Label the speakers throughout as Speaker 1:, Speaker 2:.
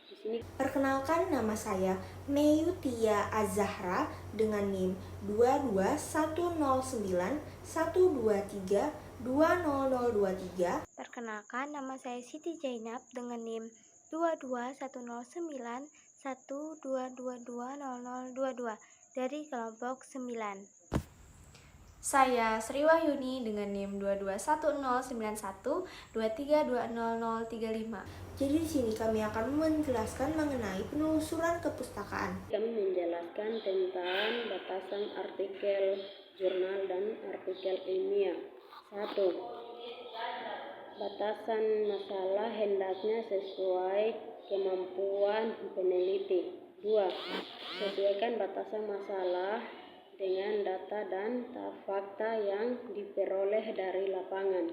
Speaker 1: Di sini
Speaker 2: Perkenalkan, nama saya Meyutia Azahra dengan NIM 2210912320023.
Speaker 3: Perkenalkan, nama saya Siti Zainab dengan NIM 2210912220022 dari kelompok 9.
Speaker 4: Saya Sriwayuni dengan NIM 2210912320035.
Speaker 2: Jadi di sini kami akan menjelaskan mengenai penelusuran kepustakaan.
Speaker 1: kami menjelaskan tentang batasan artikel jurnal dan artikel ilmiah. 1. Batasan masalah hendaknya sesuai kemampuan peneliti. 2. Sesuaikan batasan masalah dengan data dan fakta yang diperoleh dari lapangan.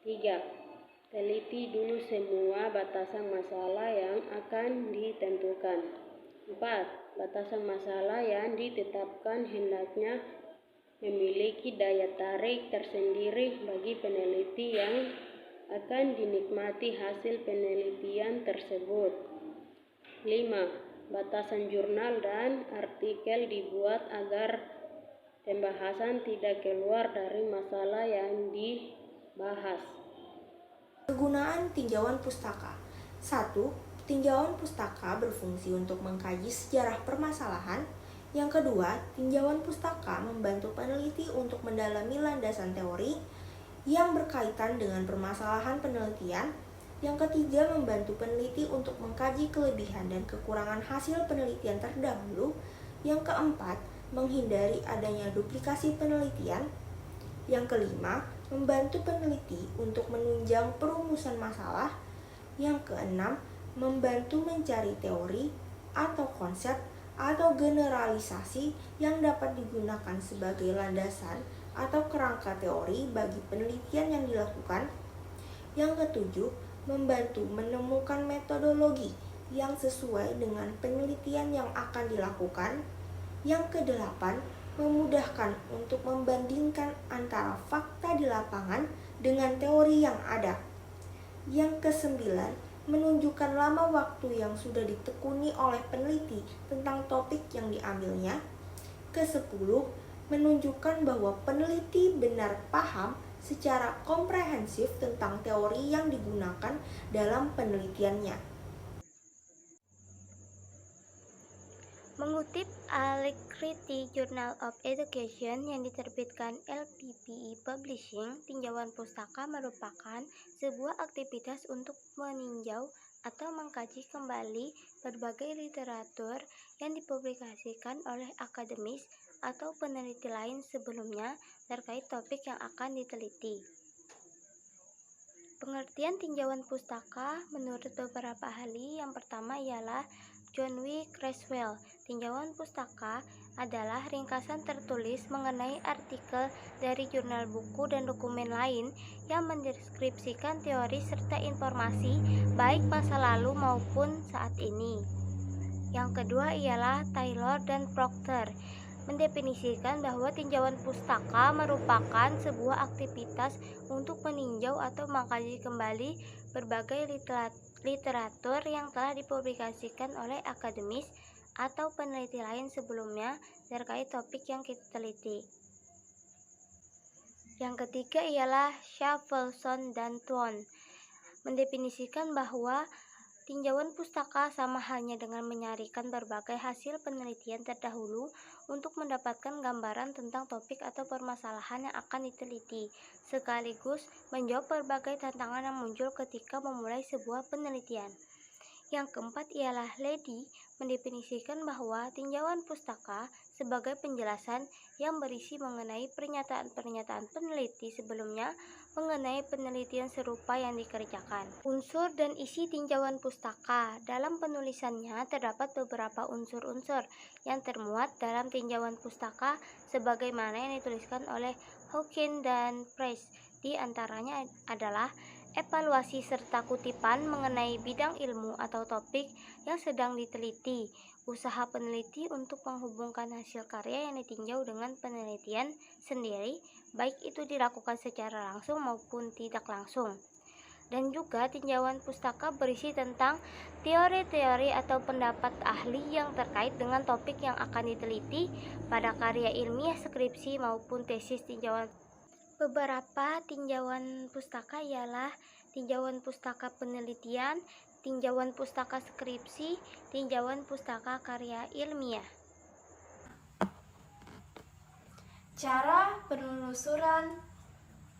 Speaker 1: 3. Teliti dulu semua batasan masalah yang akan ditentukan. 4. Batasan masalah yang ditetapkan hendaknya memiliki daya tarik tersendiri bagi peneliti yang akan dinikmati hasil penelitian tersebut. 5. Batasan jurnal dan artikel dibuat agar pembahasan tidak keluar dari masalah yang dibahas.
Speaker 2: Kegunaan tinjauan pustaka. 1. Tinjauan pustaka berfungsi untuk mengkaji sejarah permasalahan. Yang kedua, tinjauan pustaka membantu peneliti untuk mendalami landasan teori yang berkaitan dengan permasalahan penelitian. Yang ketiga, membantu peneliti untuk mengkaji kelebihan dan kekurangan hasil penelitian terdahulu. Yang keempat, menghindari adanya duplikasi penelitian. Yang kelima, membantu peneliti untuk menunjang perumusan masalah. Yang keenam, membantu mencari teori atau konsep atau generalisasi yang dapat digunakan sebagai landasan atau kerangka teori bagi penelitian yang dilakukan. Yang ketujuh, membantu menemukan metodologi yang sesuai dengan penelitian yang akan dilakukan. Yang kedelapan, memudahkan untuk membandingkan antara fakta di lapangan dengan teori yang ada. Yang kesembilan, menunjukkan lama waktu yang sudah ditekuni oleh peneliti tentang topik yang diambilnya. Kesepuluh, menunjukkan bahwa peneliti benar paham secara komprehensif tentang teori yang digunakan dalam penelitiannya.
Speaker 3: Mengutip Alacrity Journal of Education yang diterbitkan LPPI Publishing, tinjauan pustaka merupakan sebuah aktivitas untuk meninjau atau mengkaji kembali berbagai literatur yang dipublikasikan oleh akademis atau peneliti lain sebelumnya terkait topik yang akan diteliti. Pengertian tinjauan pustaka menurut beberapa ahli, yang pertama ialah John W. Creswell. Tinjauan pustaka adalah ringkasan tertulis mengenai artikel dari jurnal, buku, dan dokumen lain yang mendeskripsikan teori serta informasi baik masa lalu maupun saat ini. Yang kedua ialah Taylor dan Proctor, mendefinisikan bahwa tinjauan pustaka merupakan sebuah aktivitas untuk meninjau atau mengkaji kembali berbagai literatur yang telah dipublikasikan oleh akademis atau peneliti lain sebelumnya terkait topik yang kita teliti. Yang ketiga ialah Schaeffelson dan Thon, mendefinisikan bahwa tinjauan pustaka sama halnya dengan menyarikan berbagai hasil penelitian terdahulu untuk mendapatkan gambaran tentang topik atau permasalahan yang akan diteliti, sekaligus menjawab berbagai tantangan yang muncul ketika memulai sebuah penelitian. Yang keempat ialah Lady, mendefinisikan bahwa tinjauan pustaka sebagai penjelasan yang berisi mengenai pernyataan-pernyataan peneliti sebelumnya mengenai penelitian serupa yang dikerjakan. Unsur dan isi tinjauan pustaka. Dalam penulisannya terdapat beberapa unsur-unsur yang termuat dalam tinjauan pustaka sebagaimana yang dituliskan oleh Hawkins dan Price. Di antaranya adalah evaluasi serta kutipan mengenai bidang ilmu atau topik yang sedang diteliti, usaha peneliti untuk menghubungkan hasil karya yang ditinjau dengan penelitian sendiri, baik itu dilakukan secara langsung maupun tidak langsung. Dan juga tinjauan pustaka berisi tentang teori-teori atau pendapat ahli yang terkait dengan topik yang akan diteliti pada karya ilmiah, skripsi maupun tesis tinjauan. Beberapa tinjauan pustaka ialah tinjauan pustaka penelitian, tinjauan pustaka skripsi, tinjauan pustaka karya ilmiah.
Speaker 4: Cara penelusuran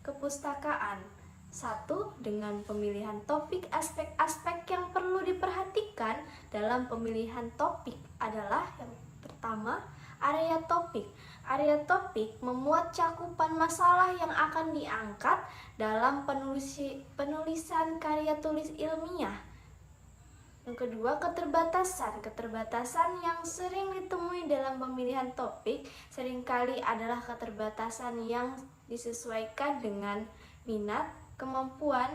Speaker 4: kepustakaan. 1. Dengan pemilihan topik. Aspek-aspek yang perlu diperhatikan dalam pemilihan topik adalah yang pertama, area topik. Area topik memuat cakupan masalah yang akan diangkat dalam penulisan karya tulis ilmiah. Yang kedua, keterbatasan. Keterbatasan yang sering ditemui dalam pemilihan topik seringkali adalah keterbatasan yang disesuaikan dengan minat, kemampuan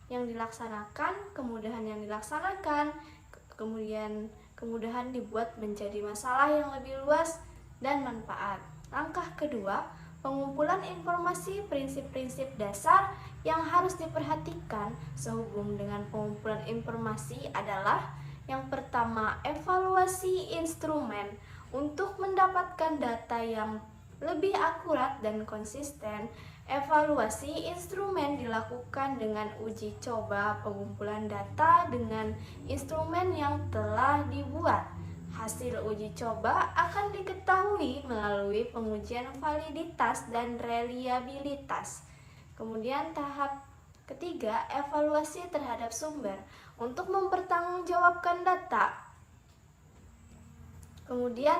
Speaker 4: yang dilaksanakan, kemudahan yang dilaksanakan, kemudian kemudahan dibuat menjadi masalah yang lebih luas dan manfaat. Langkah kedua, pengumpulan informasi, prinsip-prinsip dasar yang harus diperhatikan sehubung dengan pengumpulan informasi adalah yang pertama, evaluasi instrumen. Untuk mendapatkan data yang lebih akurat dan konsisten, evaluasi instrumen dilakukan dengan uji coba pengumpulan data dengan instrumen yang telah dibuat. Hasil uji coba akan diketahui melalui pengujian validitas dan reliabilitas. Kemudian tahap ketiga, evaluasi terhadap sumber untuk mempertanggungjawabkan data. Kemudian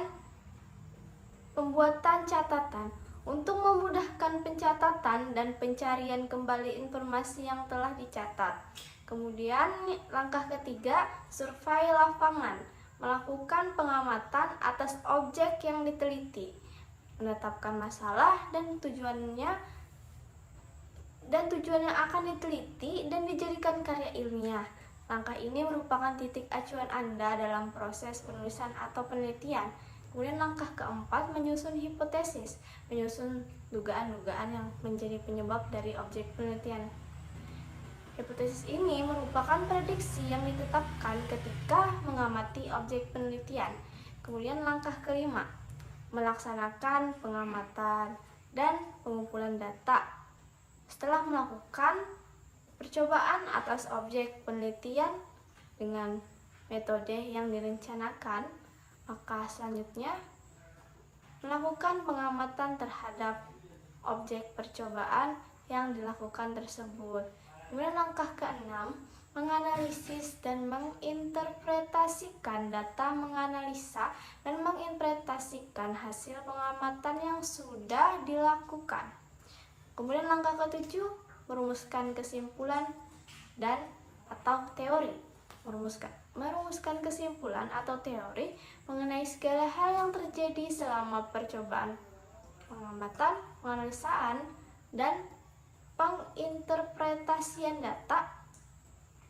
Speaker 4: pembuatan catatan untuk memudahkan pencatatan dan pencarian kembali informasi yang telah dicatat. Kemudian langkah ketiga, survei lapangan, melakukan pengamatan atas objek yang diteliti, menetapkan masalah dan tujuannya yang akan diteliti dan dijadikan karya ilmiah. Langkah ini merupakan titik acuan Anda dalam proses penulisan atau penelitian. Kemudian langkah keempat, menyusun hipotesis, menyusun dugaan-dugaan yang menjadi penyebab dari objek penelitian. Hipotesis ini merupakan prediksi yang ditetapkan ketika mengamati objek penelitian. Kemudian langkah kelima, melaksanakan pengamatan dan pengumpulan data. Setelah melakukan percobaan atas objek penelitian dengan metode yang direncanakan, maka selanjutnya melakukan pengamatan terhadap objek percobaan yang dilakukan tersebut. Kemudian langkah keenam, menganalisis dan menginterpretasikan data, menganalisa dan menginterpretasikan hasil pengamatan yang sudah dilakukan. Kemudian langkah ketujuh, merumuskan kesimpulan dan atau teori. Merumuskan kesimpulan atau teori mengenai segala hal yang terjadi selama percobaan, pengamatan, penganalisaan, dan penginterpretasian data.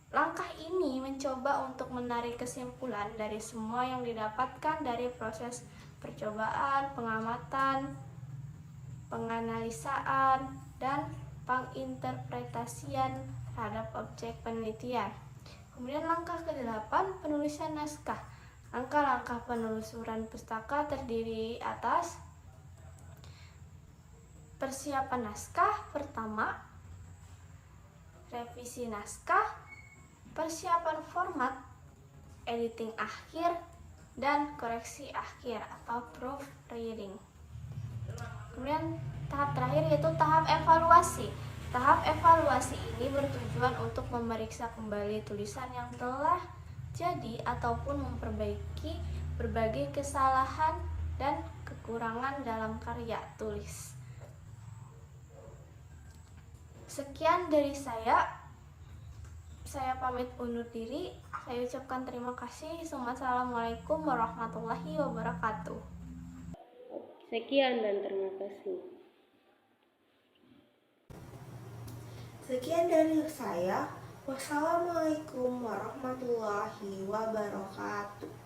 Speaker 4: Langkah ini mencoba untuk menarik kesimpulan dari semua yang didapatkan dari proses percobaan, pengamatan, penganalisaan, dan penginterpretasian terhadap objek penelitian. Kemudian langkah ke-8, penulisan naskah. Langkah-langkah penelusuran pustaka terdiri atas persiapan naskah pertama, revisi naskah, persiapan format, editing akhir, dan koreksi akhir atau proofreading. Kemudian tahap terakhir yaitu tahap evaluasi. Tahap evaluasi ini bertujuan untuk memeriksa kembali tulisan yang telah jadi ataupun memperbaiki berbagai kesalahan dan kekurangan dalam karya tulis. Sekian dari saya pamit undur diri. Saya ucapkan terima kasih. Wassalamualaikum warahmatullahi wabarakatuh.
Speaker 1: Sekian dan terima kasih.
Speaker 2: Sekian dari saya. Wassalamualaikum warahmatullahi wabarakatuh.